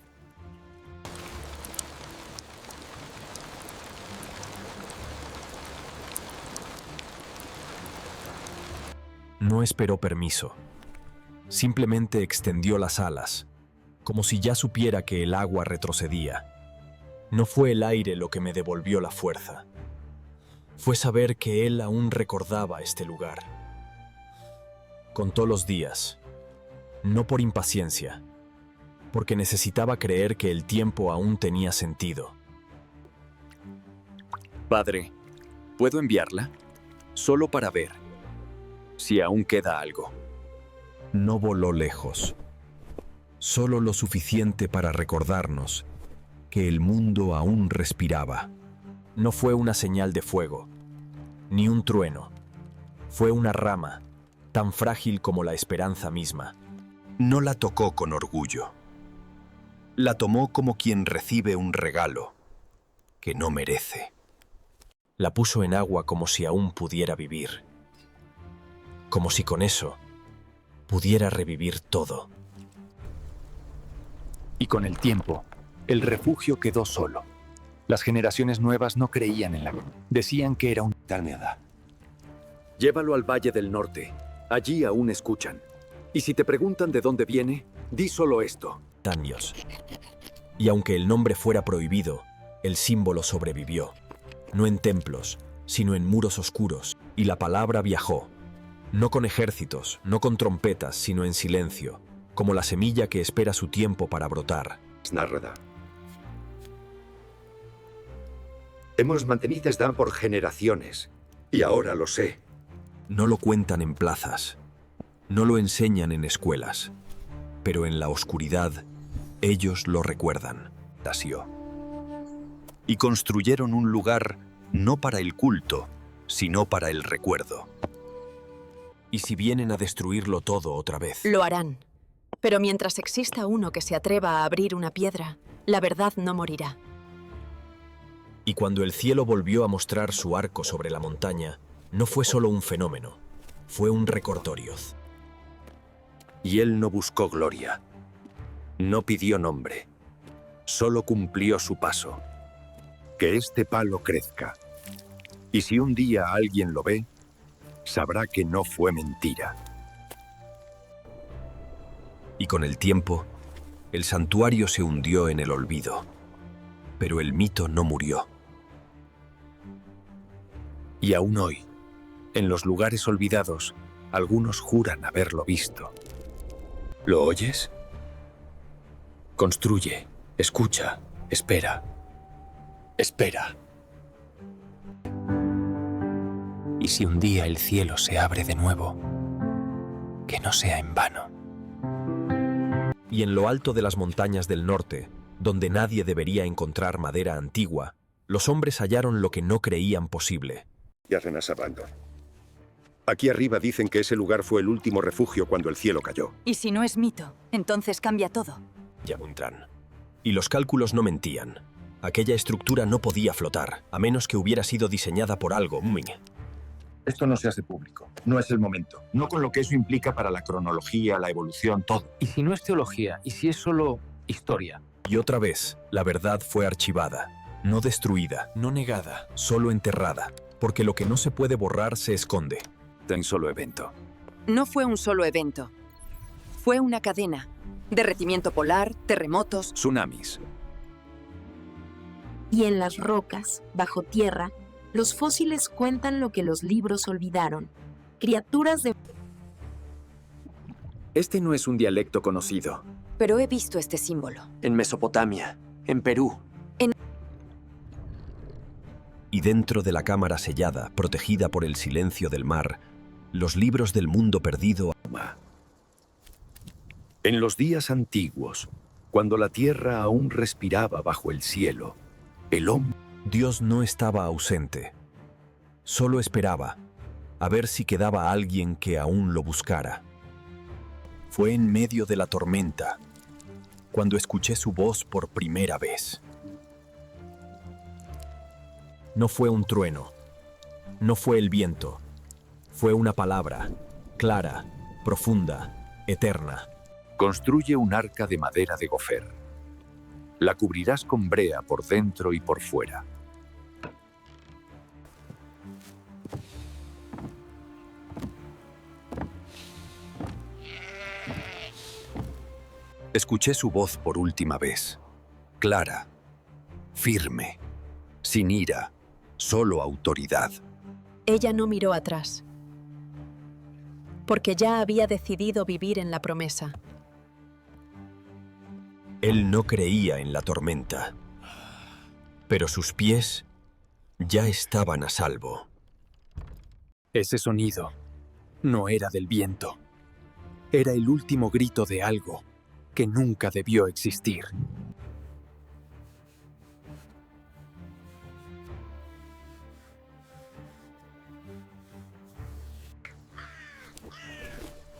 No esperó permiso. Simplemente extendió las alas, como si ya supiera que el agua retrocedía. No fue el aire lo que me devolvió la fuerza. Fue saber que él aún recordaba este lugar. Contó los días, no por impaciencia, porque necesitaba creer que el tiempo aún tenía sentido. Padre, ¿puedo enviarla? Solo para ver si aún queda algo. No voló lejos, solo lo suficiente para recordarnos que el mundo aún respiraba. No fue una señal de fuego, ni un trueno. Fue una rama, tan frágil como la esperanza misma. No la tocó con orgullo. La tomó como quien recibe un regalo que no merece. La puso en agua como si aún pudiera vivir. Como si con eso pudiera revivir todo. Y con el tiempo, el refugio quedó solo. Las generaciones nuevas no creían en la... Decían que era un... Nada. Llévalo al Valle del Norte. Allí aún escuchan. Y si te preguntan de dónde viene, di solo esto. Años. Y aunque el nombre fuera prohibido, el símbolo sobrevivió. No en templos, sino en muros oscuros. Y la palabra viajó. No con ejércitos, no con trompetas, sino en silencio. Como la semilla que espera su tiempo para brotar. Snarrada. Hemos mantenido desdán por generaciones. Y ahora lo sé. No lo cuentan en plazas. No lo enseñan en escuelas. Pero en la oscuridad, ellos lo recuerdan. Tasio. Y construyeron un lugar no para el culto, sino para el recuerdo. ¿Y si vienen a destruirlo todo otra vez? Lo harán. Pero mientras exista uno que se atreva a abrir una piedra, la verdad no morirá. Y cuando el cielo volvió a mostrar su arco sobre la montaña, no fue solo un fenómeno, fue un recordatorio. Y él no buscó gloria, no pidió nombre, solo cumplió su paso. Que este palo crezca. Y si un día alguien lo ve, sabrá que no fue mentira. Y con el tiempo, el santuario se hundió en el olvido. Pero el mito no murió. Y aún hoy, en los lugares olvidados, algunos juran haberlo visto. ¿Lo oyes? Construye, escucha, espera. Espera. Y si un día el cielo se abre de nuevo, que no sea en vano. Y en lo alto de las montañas del norte, donde nadie debería encontrar madera antigua, los hombres hallaron lo que no creían posible. Yarrenasabando. Aquí arriba dicen que ese lugar fue el último refugio cuando el cielo cayó. Y si no es mito, entonces cambia todo. Yamuntran. Y los cálculos no mentían. Aquella estructura no podía flotar, a menos que hubiera sido diseñada por algo. Esto no se hace público. No es el momento. No con lo que eso implica para la cronología, la evolución, todo. ¿Y si no es teología? ¿Y si es solo historia? Y otra vez, la verdad fue archivada, no destruida, no negada, solo enterrada, porque lo que no se puede borrar se esconde. Tan solo evento. No fue un solo evento. Fue una cadena. Derretimiento polar, terremotos, tsunamis. Y en las rocas, bajo tierra, los fósiles cuentan lo que los libros olvidaron. Criaturas de... Este no es un dialecto conocido. Pero he visto este símbolo. En Mesopotamia, en Perú. Y dentro de la cámara sellada, protegida por el silencio del mar, los libros del mundo perdido. En los días antiguos, cuando la tierra aún respiraba bajo el cielo, el hombre... Dios no estaba ausente. Solo esperaba, a ver si quedaba alguien que aún lo buscara. Fue en medio de la tormenta, cuando escuché su voz por primera vez. No fue un trueno, no fue el viento, fue una palabra, clara, profunda, eterna. Construye un arca de madera de gofer. La cubrirás con brea por dentro y por fuera. Escuché su voz por última vez, clara, firme, sin ira, solo autoridad. Ella no miró atrás, porque ya había decidido vivir en la promesa. Él no creía en la tormenta, pero sus pies ya estaban a salvo. Ese sonido no era del viento. Era el último grito de algo que nunca debió existir.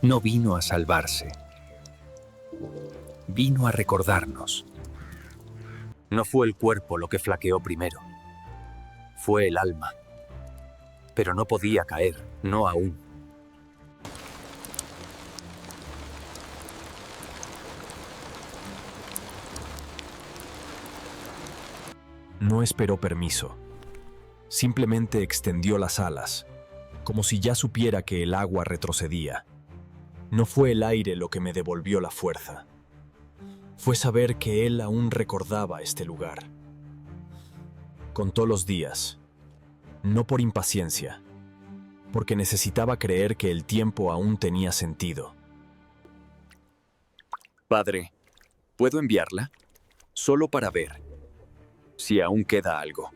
No vino a salvarse. Vino a recordarnos. No fue el cuerpo lo que flaqueó primero. Fue el alma. Pero no podía caer, no aún. No esperó permiso. Simplemente extendió las alas, como si ya supiera que el agua retrocedía. No fue el aire lo que me devolvió la fuerza. Fue saber que él aún recordaba este lugar. Contó los días, no por impaciencia, porque necesitaba creer que el tiempo aún tenía sentido. Padre, ¿puedo enviarla? Solo para ver si aún queda algo.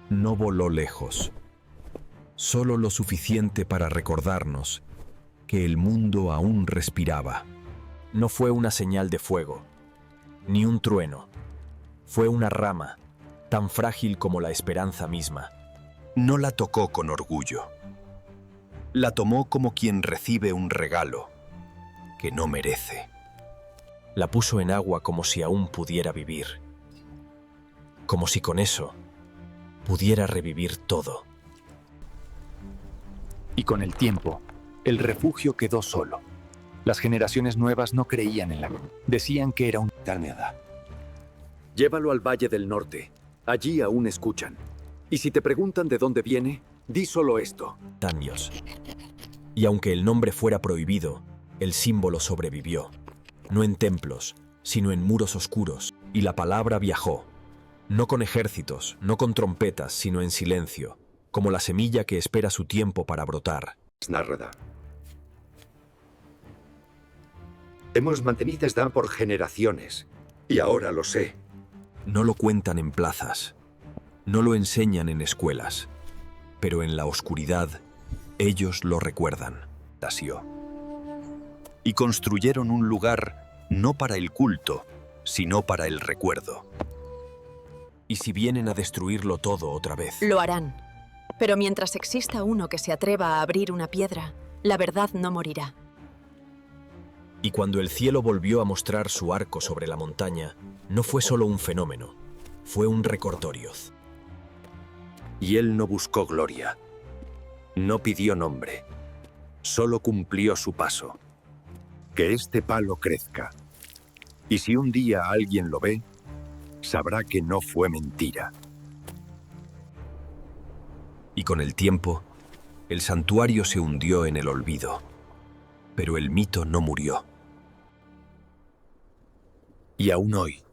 No voló lejos, solo lo suficiente para recordarnos que el mundo aún respiraba. No fue una señal de fuego, ni un trueno. Fue una rama, tan frágil como la esperanza misma. No la tocó con orgullo. La tomó como quien recibe un regalo que no merece. La puso en agua como si aún pudiera vivir. Como si con eso pudiera revivir todo. Y con el tiempo, el refugio quedó solo. Las generaciones nuevas no creían en la... Decían que era un... Nada. Llévalo al Valle del Norte. Allí aún escuchan. Y si te preguntan de dónde viene, di solo esto. Años. Y aunque el nombre fuera prohibido, el símbolo sobrevivió. No en templos, sino en muros oscuros. Y la palabra viajó. No con ejércitos, no con trompetas, sino en silencio, como la semilla que espera su tiempo para brotar. Narrada. Hemos mantenido esta por generaciones, y ahora lo sé. No lo cuentan en plazas, no lo enseñan en escuelas, pero en la oscuridad ellos lo recuerdan. Nació. Y construyeron un lugar no para el culto, sino para el recuerdo. ¿Y si vienen a destruirlo todo otra vez? Lo harán. Pero mientras exista uno que se atreva a abrir una piedra, la verdad no morirá. Y cuando el cielo volvió a mostrar su arco sobre la montaña, no fue solo un fenómeno, fue un recordatorio. Y él no buscó gloria, no pidió nombre, solo cumplió su paso. Que este palo crezca. Y si un día alguien lo ve, sabrá que no fue mentira. Y con el tiempo, el santuario se hundió en el olvido, pero el mito no murió. Y aún hoy,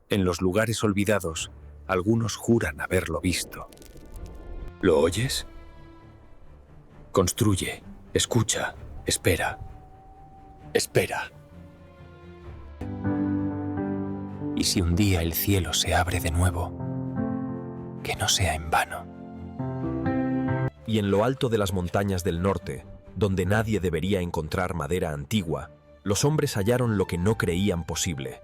en los lugares olvidados, algunos juran haberlo visto. ¿Lo oyes? Construye, escucha, espera. Espera. Y si un día el cielo se abre de nuevo, que no sea en vano. Y en lo alto de las montañas del norte, donde nadie debería encontrar madera antigua, los hombres hallaron lo que no creían posible.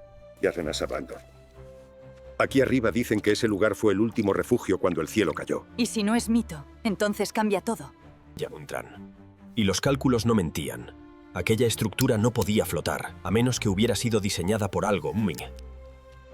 Aquí arriba dicen que ese lugar fue el último refugio cuando el cielo cayó. Y si no es mito, entonces cambia todo. Yamuntran. Y los cálculos no mentían. Aquella estructura no podía flotar, a menos que hubiera sido diseñada por algo.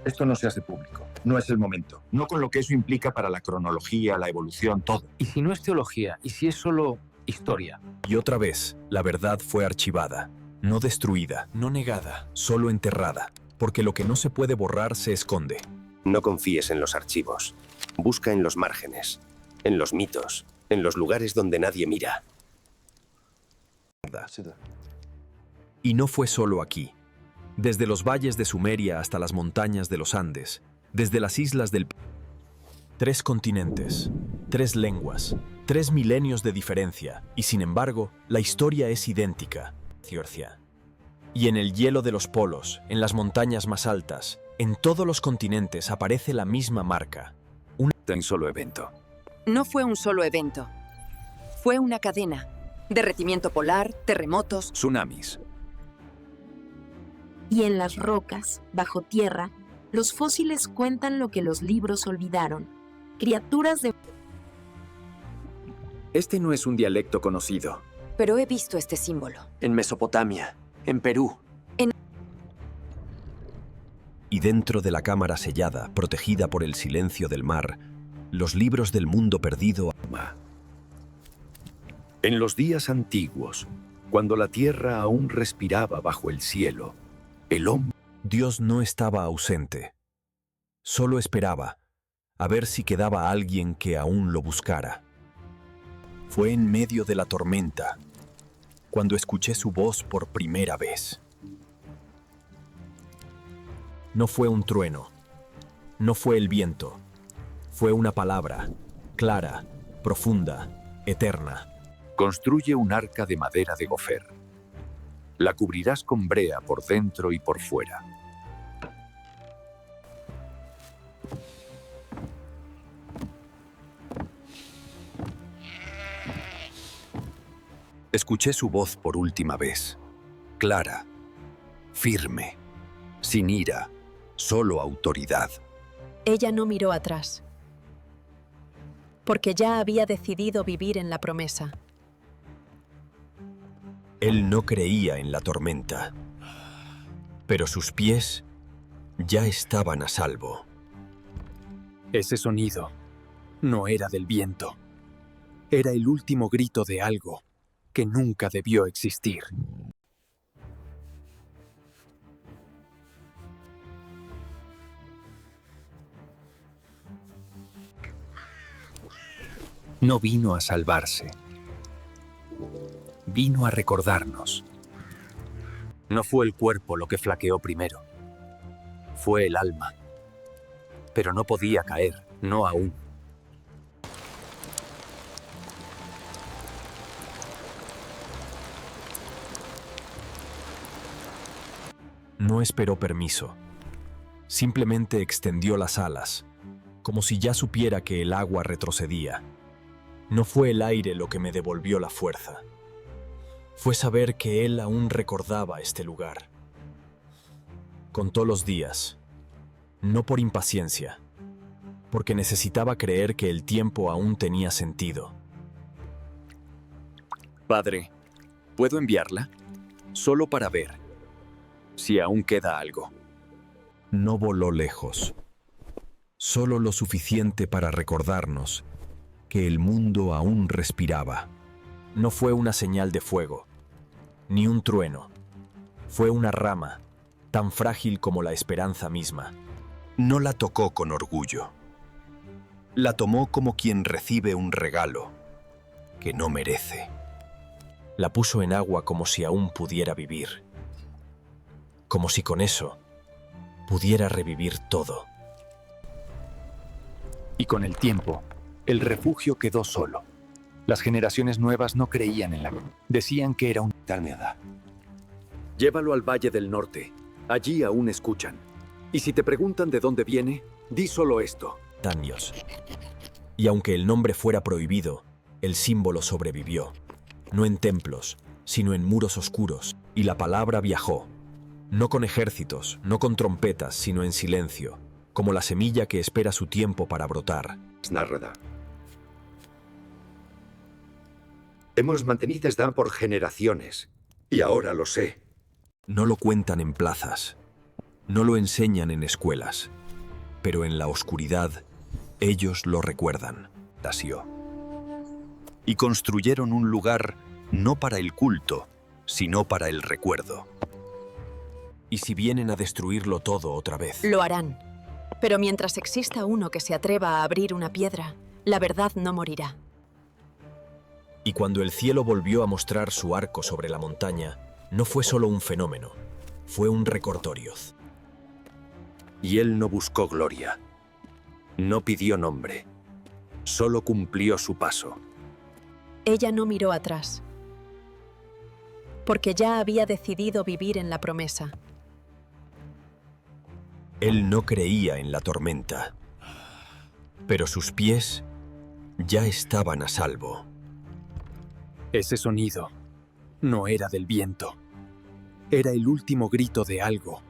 Esto no se hace público. No es el momento. No con lo que eso implica para la cronología, la evolución, todo. ¿Y si no es teología? ¿Y si es solo historia? Y otra vez, la verdad fue archivada, no destruida, no negada, solo enterrada, porque lo que no se puede borrar se esconde. No confíes en los archivos. Busca en los márgenes, en los mitos, en los lugares donde nadie mira. Y no fue solo aquí. Desde los valles de Sumeria hasta las montañas de los Andes, desde las islas del... 3 continentes, 3 lenguas, 3 milenios de diferencia, y sin embargo, la historia es idéntica. Y en el hielo de los polos, en las montañas más altas, en todos los continentes aparece la misma marca. Un solo evento. No fue un solo evento. Fue una cadena. Derretimiento polar, terremotos... Tsunamis. Y en las rocas, bajo tierra, los fósiles cuentan lo que los libros olvidaron. Criaturas de... Este no es un dialecto conocido. pero he visto este símbolo. En Mesopotamia, en Perú. Y dentro de la cámara sellada, protegida por el silencio del mar, los libros del mundo perdido. En los días antiguos, cuando la tierra aún respiraba bajo el cielo, el hombre... Dios no estaba ausente. Solo esperaba a ver si quedaba alguien que aún lo buscara. Fue en medio de la tormenta cuando escuché su voz por primera vez. No fue un trueno, no fue el viento, fue una palabra, clara, profunda, eterna. Construye un arca de madera de gofer. La cubrirás con brea por dentro y por fuera. Escuché su voz por última vez, clara, firme, sin ira, solo autoridad. Ella no miró atrás, porque ya había decidido vivir en la promesa. Él no creía en la tormenta, pero sus pies ya estaban a salvo. Ese sonido no era del viento. Era el último grito de algo que nunca debió existir. No vino a salvarse. Vino a recordarnos. No fue el cuerpo lo que flaqueó primero. Fue el alma. Pero no podía caer, no aún. No esperó permiso. Simplemente extendió las alas, como si ya supiera que el agua retrocedía. No fue el aire lo que me devolvió la fuerza. Fue saber que él aún recordaba este lugar. Contó los días, no por impaciencia, porque necesitaba creer que el tiempo aún tenía sentido. Padre, ¿puedo enviarla? Solo para ver si aún queda algo. No voló lejos, solo lo suficiente para recordarnos que el mundo aún respiraba. No fue una señal de fuego, ni un trueno. Fue una rama, tan frágil como la esperanza misma. No la tocó con orgullo. La tomó como quien recibe un regalo que no merece. La puso en agua como si aún pudiera vivir. Como si con eso pudiera revivir todo. Y con el tiempo, el refugio quedó solo. Las generaciones nuevas no creían en la... Decían que era un... Talmeada. Llévalo al Valle del Norte. Allí aún escuchan. Y si te preguntan de dónde viene, di solo esto. Años. Y aunque el nombre fuera prohibido, el símbolo sobrevivió. No en templos, sino en muros oscuros. Y la palabra viajó. No con ejércitos, no con trompetas, sino en silencio, como la semilla que espera su tiempo para brotar. Snarrada. Hemos mantenido desdán por generaciones, y ahora lo sé. No lo cuentan en plazas, no lo enseñan en escuelas, pero en la oscuridad ellos lo recuerdan. Tasio. Y construyeron un lugar no para el culto, sino para el recuerdo. ¿Y si vienen a destruirlo todo otra vez? Lo harán. Pero mientras exista uno que se atreva a abrir una piedra, la verdad no morirá. Y cuando el cielo volvió a mostrar su arco sobre la montaña, no fue solo un fenómeno, fue un recordatorio. Y él no buscó gloria, no pidió nombre, solo cumplió su paso. Ella no miró atrás, porque ya había decidido vivir en la promesa. Él no creía en la tormenta, pero sus pies ya estaban a salvo. Ese sonido no era del viento. Era el último grito de algo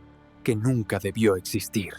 que nunca debió existir.